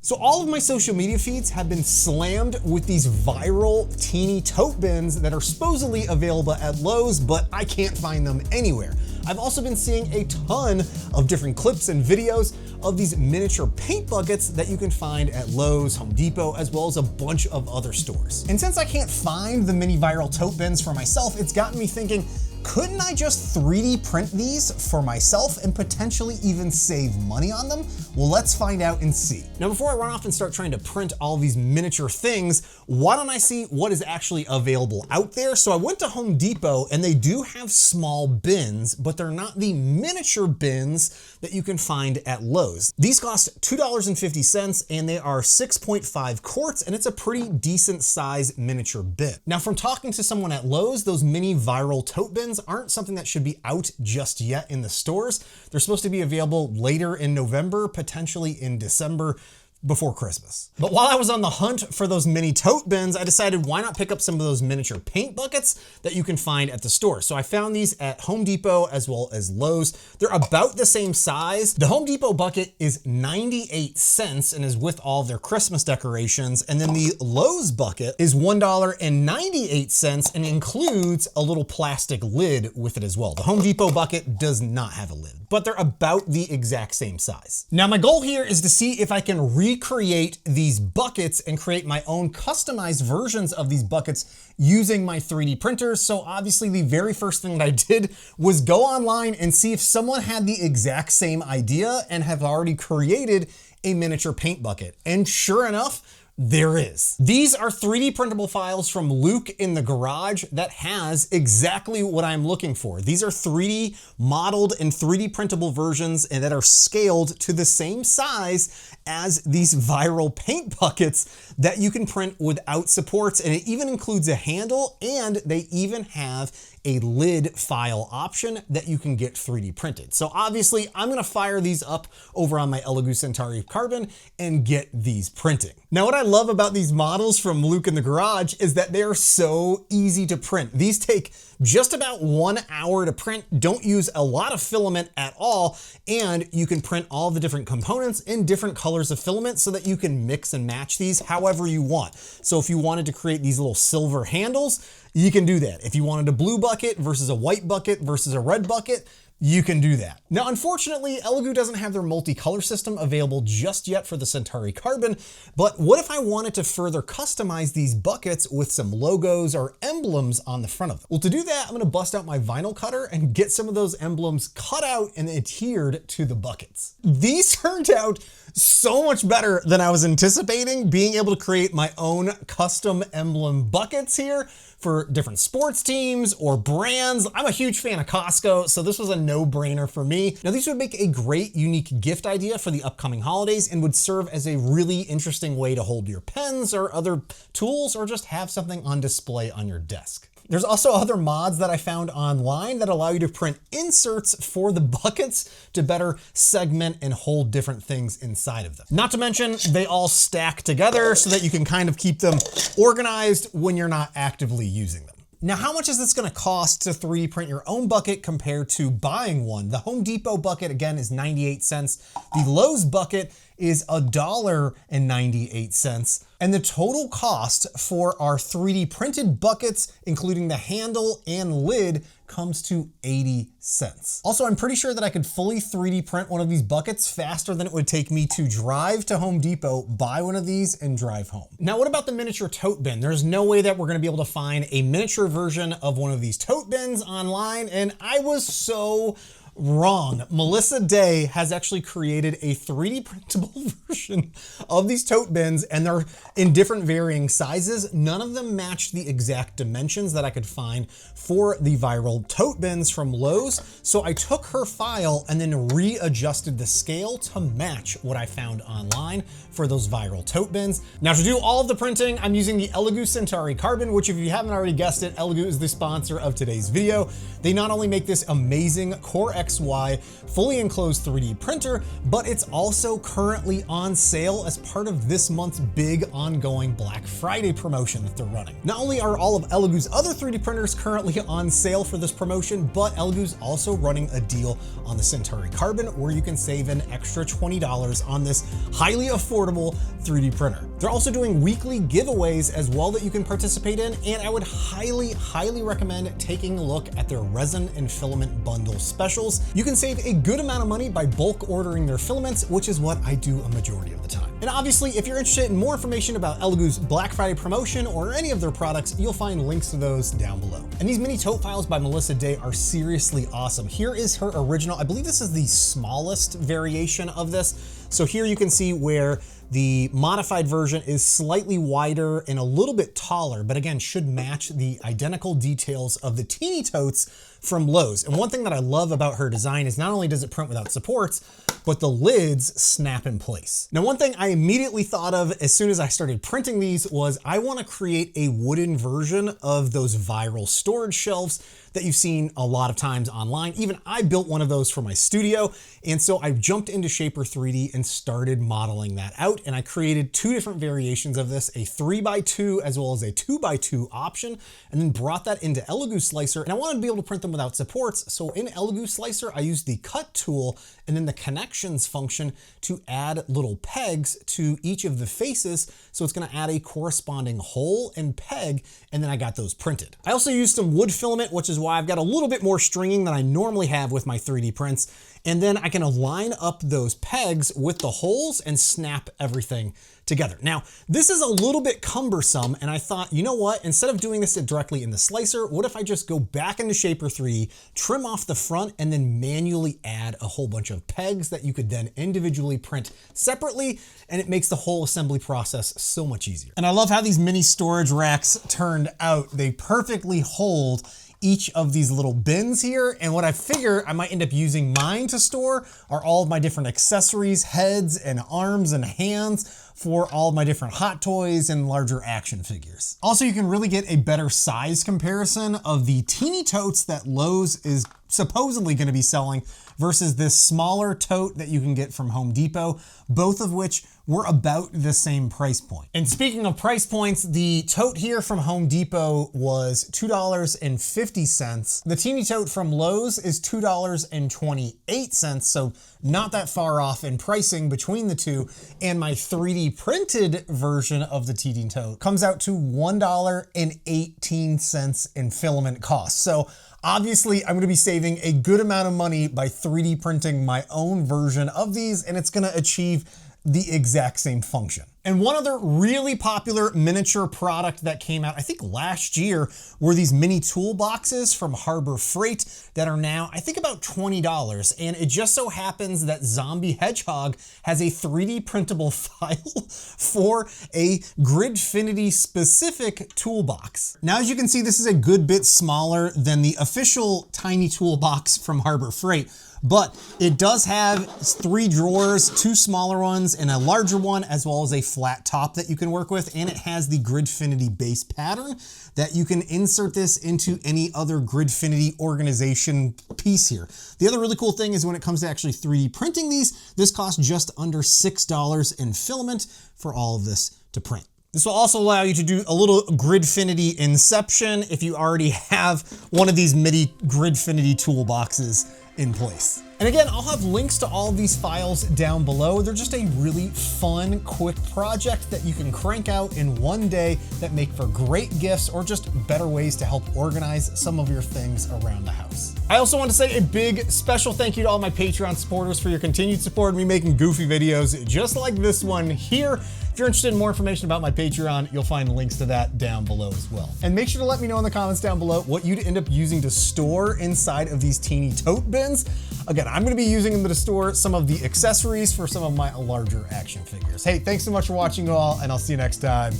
So all of my social media feeds have been slammed with these viral teeny tote bins that are supposedly available at Lowe's, but I can't find them anywhere. I've also been seeing a ton of different clips and videos of these miniature paint buckets that you can find at Lowe's, Home Depot, as well as a bunch of other stores. And since I can't find the mini viral tote bins for myself, it's gotten me thinking, couldn't I just 3D print these for myself and potentially even save money on them? Well, let's find out and see. Now, before I run off and start trying to print all these miniature things, why don't I see what is actually available out there? So I went to Home Depot and they do have small bins, but they're not the miniature bins that you can find at Lowe's. These cost $2.50 and they are 6.5 quarts, and it's a pretty decent size miniature bin. Now, from talking to someone at Lowe's, those mini viral tote bins aren't something that should be out just yet in the stores. They're supposed to be available later in November, potentially in December, before Christmas. But while I was on the hunt for those mini tote bins, I decided why not pick up some of those miniature paint buckets that you can find at the store. So I found these at Home Depot as well as Lowe's. They're about the same size. The Home Depot bucket is 98 cents and is with all of their Christmas decorations. And then the Lowe's bucket is $1.98 and includes a little plastic lid with it as well. The Home Depot bucket does not have a lid, but they're about the exact same size. Now, my goal here is to see if I can recreate these buckets and create my own customized versions of these buckets using my 3D printers. So obviously the very first thing that I did was go online and see if someone had the exact same idea and have already created a miniature paint bucket. And sure enough, there is. These are 3D printable files from LukeInTheGarage that has exactly what I'm looking for. These are 3D modeled and 3D printable versions and that are scaled to the same size as these viral paint buckets that you can print without supports. And it even includes a handle, and they even have a lid file option that you can get 3D printed. So obviously I'm gonna fire these up over on my Elegoo Centauri Carbon and get these printing. Now, what I love about these models from LukeInTheGarage is that they are so easy to print. These take just about 1 hour to print, don't use a lot of filament at all, and you can print all the different components in different colors of filament so that you can mix and match these however you want. So if you wanted to create these little silver handles, you can do that. If you wanted a blue bucket versus a white bucket versus a red bucket, you can do that. Now, unfortunately, Elegoo doesn't have their multicolor system available just yet for the Centauri Carbon, but what if I wanted to further customize these buckets with some logos or emblems on the front of them? Well, to do that, I'm gonna bust out my vinyl cutter and get some of those emblems cut out and adhered to the buckets. These turned out so much better than I was anticipating, being able to create my own custom emblem buckets here for different sports teams or brands. I'm a huge fan of Costco, so this was a no-brainer for me. Now, these would make a great unique gift idea for the upcoming holidays and would serve as a really interesting way to hold your pens or other tools, or just have something on display on your desk. There's also other mods that I found online that allow you to print inserts for the buckets to better segment and hold different things inside of them. Not to mention, they all stack together so that you can kind of keep them organized when you're not actively using them. Now, how much is this gonna cost to 3D print your own bucket compared to buying one? The Home Depot bucket, again, is 98 cents. The Lowe's bucket is $1.98. And the total cost for our 3D printed buckets, including the handle and lid, comes to 80 cents. Also, I'm pretty sure that I could fully 3D print one of these buckets faster than it would take me to drive to Home Depot, buy one of these, and drive home. Now, what about the miniature tote bin? There's no way that we're gonna be able to find a miniature version of one of these tote bins online, and I was so wrong. Melissaday has actually created a 3D printable version of these tote bins, and they're in different varying sizes. None of them match the exact dimensions that I could find for the viral tote bins from Lowe's. So I took her file and then readjusted the scale to match what I found online for those viral tote bins. Now, to do all of the printing, I'm using the Elegoo Centauri Carbon, which, if you haven't already guessed it, Elegoo is the sponsor of today's video. They not only make this amazing Core X XY fully enclosed 3D printer, but it's also currently on sale as part of this month's big ongoing Black Friday promotion that they're running. Not only are all of Elegoo's other 3D printers currently on sale for this promotion, but Elegoo's also running a deal on the Centauri Carbon where you can save an extra $20 on this highly affordable 3D printer. They're also doing weekly giveaways as well that you can participate in, and I would highly recommend taking a look at their resin and filament bundle specials. You can save a good amount of money by bulk ordering their filaments, which is what I do a majority of the time. And obviously, if you're interested in more information about Elegoo's Black Friday promotion or any of their products, you'll find links to those down below. And these mini tote files by Melissaday are seriously awesome. Here is her original. I believe this is the smallest variation of this. So here you can see where the modified version is slightly wider and a little bit taller, but again, should match the identical details of the teeny totes from Lowe's. And one thing that I love about her design is not only does it print without supports, but the lids snap in place. Now, one thing I immediately thought of as soon as I started printing these was I want to create a wooden version of those viral storage shelves that you've seen a lot of times online. Even I built one of those for my studio. And so I jumped into Shaper 3D and started modeling that out. And I created two different variations of this, a 3x2 as well as a 2x2 option, and then brought that into Elegoo Slicer. And I wanted to be able to print them without supports. So in Elegoo Slicer, I used the cut tool and then the connections function to add little pegs to each of the faces. So it's gonna add a corresponding hole and peg, and then I got those printed. I also used some wood filament, which is why I've got a little bit more stringing than I normally have with my 3D prints. And then I can align up those pegs with the holes and snap everything together. Now, this is a little bit cumbersome, and I thought, you know what? Instead of doing this directly in the slicer, what if I just go back into Shaper 3D, trim off the front, and then manually add a whole bunch of pegs that you could then individually print separately, and it makes the whole assembly process so much easier. And I love how these mini storage racks turned out. They perfectly hold each of these little bins here. And what I figure I might end up using mine to store are all of my different accessories, heads and arms and hands for all of my different hot toys and larger action figures. Also, you can really get a better size comparison of the teeny totes that Lowe's is supposedly going to be selling versus this smaller tote that you can get from Home Depot, both of which were about the same price point. And speaking of price points, the tote here from Home Depot was $2.50. The teeny tote from Lowe's is $2.28, so not that far off in pricing between the two. And my 3D printed version of the teeny tote comes out to $1.18 in filament costs. So obviously, I'm gonna be saving a good amount of money by 3D printing my own version of these, and it's gonna achieve the exact same function. And one other really popular miniature product that came out, I think last year, were these mini toolboxes from Harbor Freight that are now, I think, about $20. And it just so happens that ZombieHedgehog has a 3D printable file for a Gridfinity specific toolbox. Now, as you can see, this is a good bit smaller than the official tiny toolbox from Harbor Freight, but it does have 3 drawers, 2 smaller ones and a larger one, as well as a flat top that you can work with. And it has the Gridfinity base pattern that you can insert this into any other Gridfinity organization piece here. The other really cool thing is when it comes to actually 3D printing these, this costs just under $6 in filament for all of this to print. This will also allow you to do a little Gridfinity inception if you already have one of these mini Gridfinity toolboxes in place. And again, I'll have links to all of these files down below. They're just a really fun, quick project that you can crank out in one day that make for great gifts or just better ways to help organize some of your things around the house. I also want to say a big special thank you to all my Patreon supporters for your continued support of me making goofy videos just like this one here. If you're interested in more information about my Patreon, you'll find links to that down below as well. And make sure to let me know in the comments down below what you'd end up using to store inside of these teeny tote bins. Again, I'm gonna be using them to store some of the accessories for some of my larger action figures. Hey, thanks so much for watching, all, and I'll see you next time.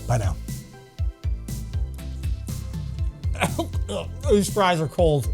Bye now. These fries are cold.